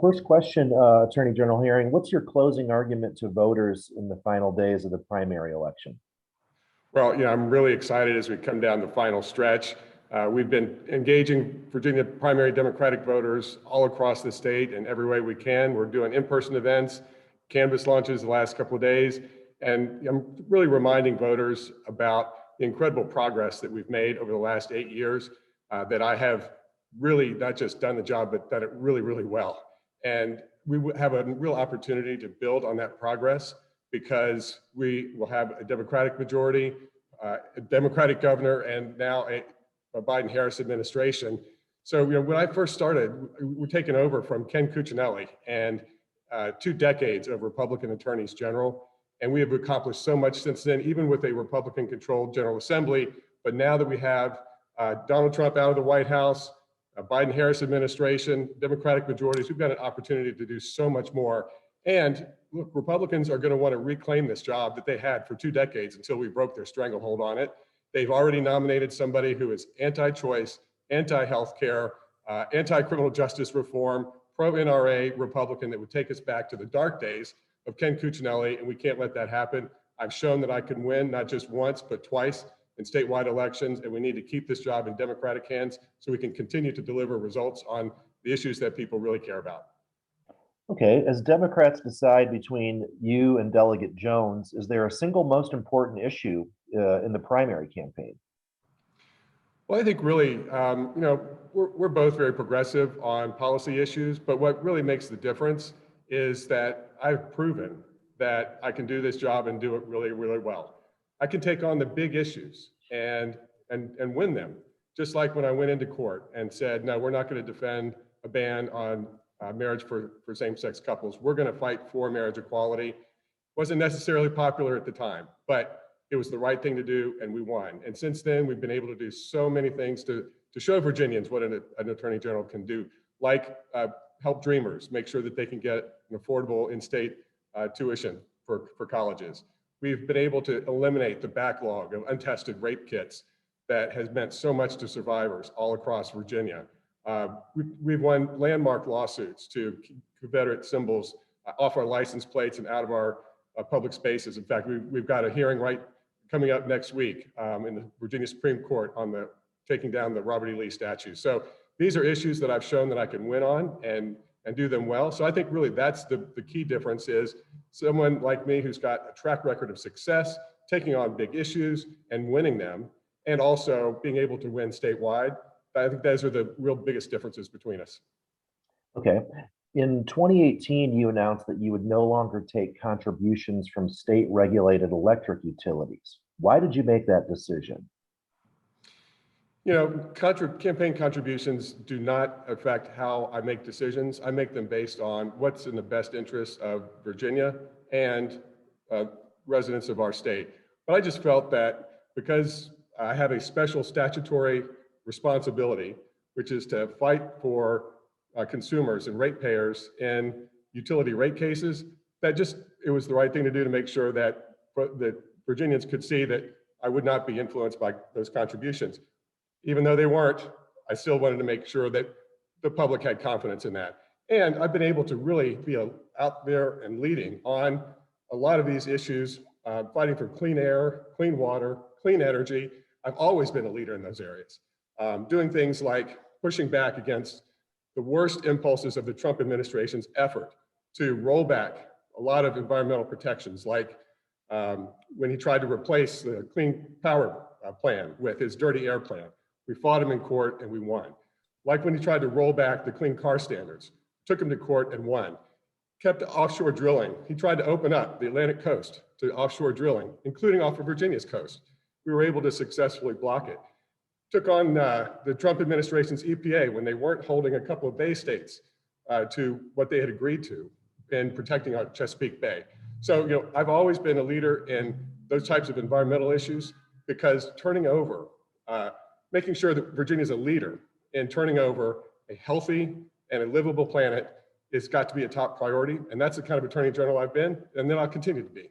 First question, Attorney General Hearing. What's your closing argument to voters in the final days of the primary election? Well, I'm really excited as we come down the final stretch. We've been engaging Virginia primary Democratic voters all across the state in every way we can. We're doing in-person events, canvass launches the last couple of days, and I'm really reminding voters about the incredible progress that we've made over the last 8 years, that I have really not just done the job, but done it really, really well. And we have a real opportunity to build on that progress because we will have a Democratic majority, a Democratic governor, and now a Biden-Harris administration. So, when I first started, we're taking over from Ken Cuccinelli and 2 decades of Republican attorneys general. And we have accomplished so much since then, even with a Republican-controlled General Assembly. But now that we have Donald Trump out of the White House, a Biden-Harris administration, Democratic majorities, we've got an opportunity to do so much more. And look, Republicans are going to want to reclaim this job that they had for 2 decades until we broke their stranglehold on it. They've already nominated somebody who is anti-choice, anti-healthcare, anti-criminal justice reform, pro-NRA Republican that would take us back to the dark days of Ken Cuccinelli, and we can't let that happen. I've shown that I can win not just once, but twice in statewide elections, and we need to keep this job in Democratic hands so we can continue to deliver results on the issues that people really care about. Okay, as Democrats decide between you and Delegate Jones, is there a single most important issue in the primary campaign? Well, I think really, we're both very progressive on policy issues, but what really makes the difference is that I've proven that I can do this job and do it really, really well. I can take on the big issues and win them, just like when I went into court and said, no, we're not going to defend a ban on marriage for same-sex couples. We're going to fight for marriage equality. Wasn't necessarily popular at the time, but it was the right thing to do, and we won. And since then, we've been able to do so many things to show Virginians what an attorney general can do, like help dreamers, make sure that they can get an affordable in-state tuition for colleges. We've been able to eliminate the backlog of untested rape kits that has meant so much to survivors all across Virginia. We've won landmark lawsuits to Confederate symbols off our license plates and out of our public spaces. In fact, we've got a hearing coming up next week in the Virginia Supreme Court on taking down the Robert E. Lee statue. So these are issues that I've shown that I can win on and do them well. So I think really that's the key difference is someone like me who's got a track record of success, taking on big issues and winning them, and also being able to win statewide. I think those are the real biggest differences between us. Okay. In 2018, you announced that you would no longer take contributions from state-regulated electric utilities. Why did you make that decision? Campaign contributions do not affect how I make decisions. I make them based on what's in the best interest of Virginia and residents of our state. But I just felt that because I have a special statutory responsibility, which is to fight for consumers and ratepayers in utility rate cases, it was the right thing to do to make sure that Virginians could see that I would not be influenced by those contributions. Even though they weren't, I still wanted to make sure that the public had confidence in that. And I've been able to really be out there and leading on a lot of these issues, fighting for clean air, clean water, clean energy. I've always been a leader in those areas, doing things like pushing back against the worst impulses of the Trump administration's effort to roll back a lot of environmental protections, like when he tried to replace the Clean Power Plan with his dirty air plan. We fought him in court and we won. Like when he tried to roll back the clean car standards, took him to court and won. Kept offshore drilling. He tried to open up the Atlantic coast to offshore drilling, including off of Virginia's coast. We were able to successfully block it. Took on the Trump administration's EPA when they weren't holding a couple of bay states to what they had agreed to in protecting our Chesapeake Bay. So, I've always been a leader in those types of environmental issues because making sure that Virginia's a leader in turning over a healthy and a livable planet has got to be a top priority. And that's the kind of attorney general I've been, and then I'll continue to be.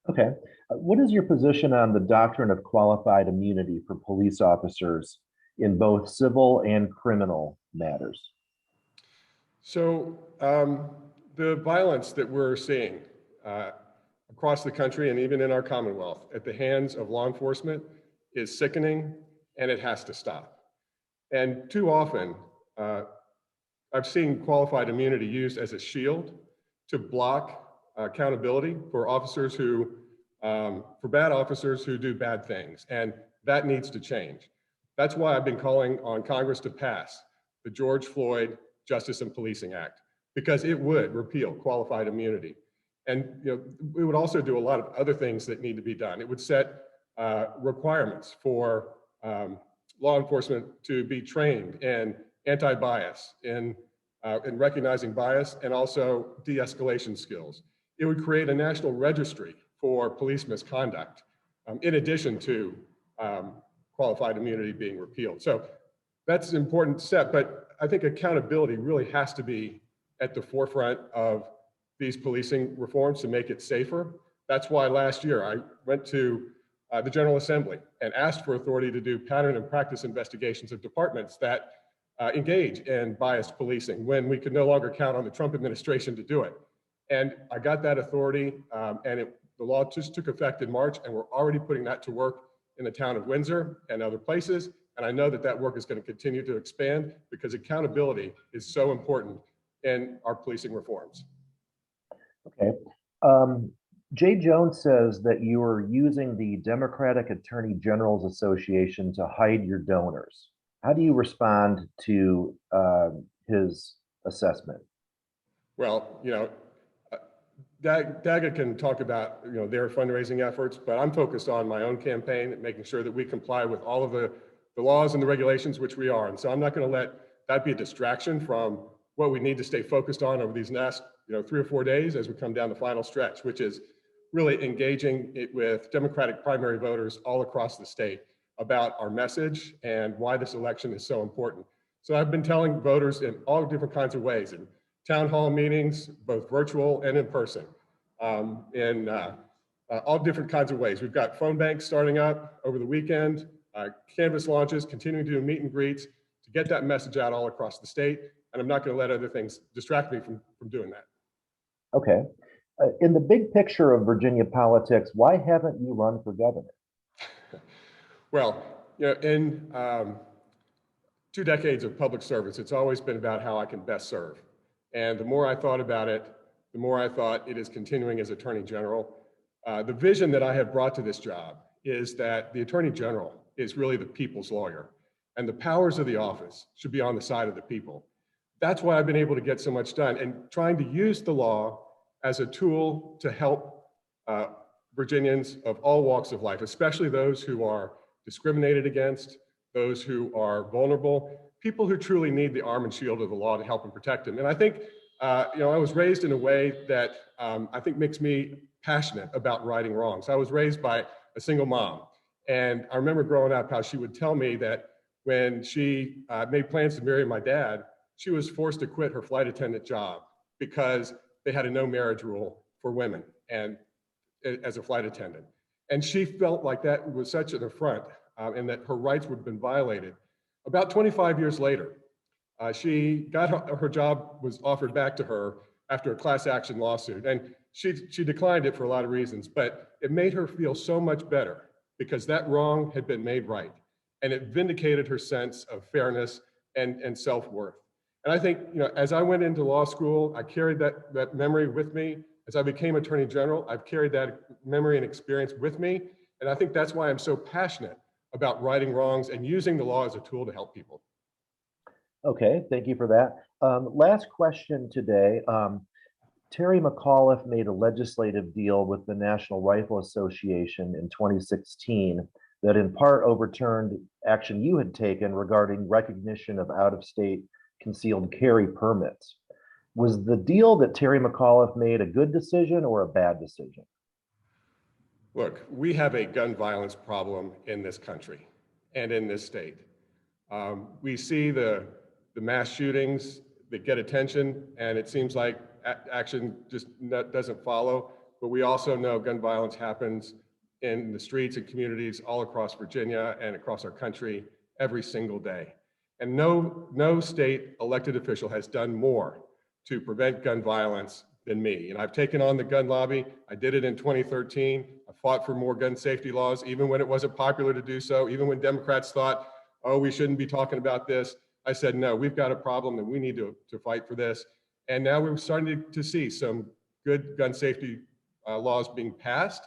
Okay. What is your position on the doctrine of qualified immunity for police officers in both civil and criminal matters? So the violence that we're seeing across the country and even in our Commonwealth at the hands of law enforcement is sickening, and it has to stop. And too often, I've seen qualified immunity used as a shield to block accountability for officers who, for bad officers who do bad things, and that needs to change. That's why I've been calling on Congress to pass the George Floyd Justice and Policing Act, because it would repeal qualified immunity. And we would also do a lot of other things that need to be done. It would set requirements for law enforcement to be trained in anti-bias, in recognizing bias, and also de-escalation skills. It would create a national registry for police misconduct, in addition to qualified immunity being repealed. So that's an important step, but I think accountability really has to be at the forefront of these policing reforms to make it safer. That's why last year I went to the General Assembly and asked for authority to do pattern and practice investigations of departments that engage in biased policing when we could no longer count on the Trump administration to do it. And I got that authority, and the law just took effect in March, and we're already putting that to work in the town of Windsor and other places. And I know that that work is going to continue to expand because accountability is so important in our policing reforms. Okay. Jay Jones says that you are using the Democratic Attorney General's Association to hide your donors. How do you respond to his assessment? Well, DAGA can talk about their fundraising efforts, but I'm focused on my own campaign and making sure that we comply with all of the laws and the regulations, which we are. And so I'm not going to let that be a distraction from what we need to stay focused on over these next 3 or 4 days as we come down the final stretch, which is really engaging it with Democratic primary voters all across the state about our message and why this election is so important. So I've been telling voters in all different kinds of ways, in town hall meetings, both virtual and in person, in all different kinds of ways. We've got phone banks starting up over the weekend, canvas launches, continuing to do meet and greets to get that message out all across the state. And I'm not going to let other things distract me from doing that. Okay. In the big picture of Virginia politics, why haven't you run for governor? Well, in 2 decades of public service, it's always been about how I can best serve. And the more I thought about it, the more I thought it is continuing as Attorney General. The vision that I have brought to this job is that the Attorney General is really the people's lawyer, and the powers of the office should be on the side of the people. That's why I've been able to get so much done, and trying to use the law as a tool to help Virginians of all walks of life, especially those who are discriminated against, those who are vulnerable, people who truly need the arm and shield of the law to help and protect them. And I think, I was raised in a way that I think makes me passionate about righting wrongs. I was raised by a single mom, and I remember growing up how she would tell me that when she made plans to marry my dad, she was forced to quit her flight attendant job because they had a no marriage rule for women and as a flight attendant. And she felt like that was such an affront and that her rights would have been violated. About 25 years later, she got her job was offered back to her after a class action lawsuit. And she declined it for a lot of reasons, but it made her feel so much better because that wrong had been made right. And it vindicated her sense of fairness and self-worth. And I think, as I went into law school, I carried that memory with me. As I became Attorney General, I've carried that memory and experience with me. And I think that's why I'm so passionate about righting wrongs and using the law as a tool to help people. Okay, thank you for that. Last question today. Terry McAuliffe made a legislative deal with the National Rifle Association in 2016 that in part overturned action you had taken regarding recognition of out-of-state concealed carry permits. Was the deal that Terry McAuliffe made a good decision or a bad decision? Look, we have a gun violence problem in this country and in this state. We see the mass shootings that get attention, and it seems like action just doesn't follow. But we also know gun violence happens in the streets and communities all across Virginia and across our country every single day. And no state elected official has done more to prevent gun violence than me. And I've taken on the gun lobby. I did it in 2013. I fought for more gun safety laws, even when it wasn't popular to do so, even when Democrats thought, oh, we shouldn't be talking about this. I said, no, we've got a problem and we need to fight for this. And now we're starting to see some good gun safety laws being passed.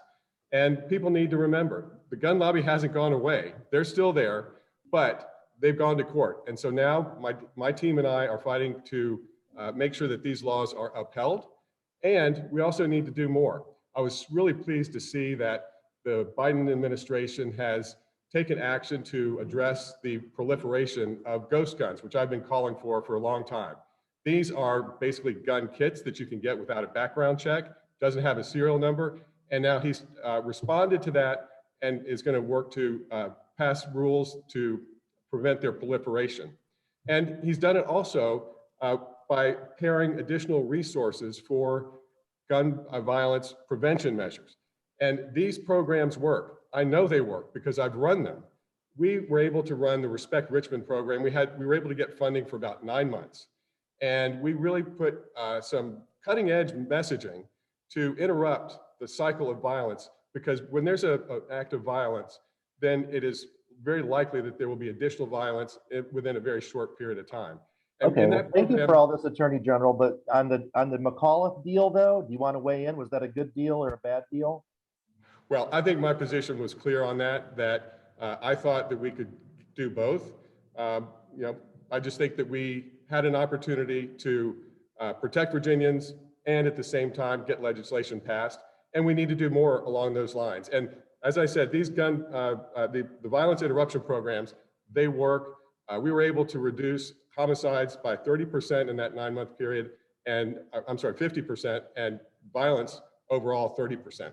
And people need to remember, the gun lobby hasn't gone away. They're still there, but they've gone to court. And so now my team and I are fighting to make sure that these laws are upheld. And we also need to do more. I was really pleased to see that the Biden administration has taken action to address the proliferation of ghost guns, which I've been calling for a long time. These are basically gun kits that you can get without a background check, doesn't have a serial number. And now he's responded to that and is going to work to pass rules to prevent their proliferation. And he's done it also by pairing additional resources for gun violence prevention measures. And these programs work. I know they work because I've run them. We were able to run the Respect Richmond program. We were able to get funding for about 9 months. And we really put some cutting edge messaging to interrupt the cycle of violence, because when there's an act of violence, then it is very likely that there will be additional violence within a very short period of time. And okay, well, thank you for all this, Attorney General. But on the McAuliffe deal, though, do you want to weigh in? Was that a good deal or a bad deal? Well, I think my position was clear on that. I thought that we could do both. I just think that we had an opportunity to protect Virginians and at the same time get legislation passed. And we need to do more along those lines. And as I said, these the violence interruption programs, they work. We were able to reduce homicides by 30% in that 9-month period, and I'm sorry, 50%, and violence overall 30%.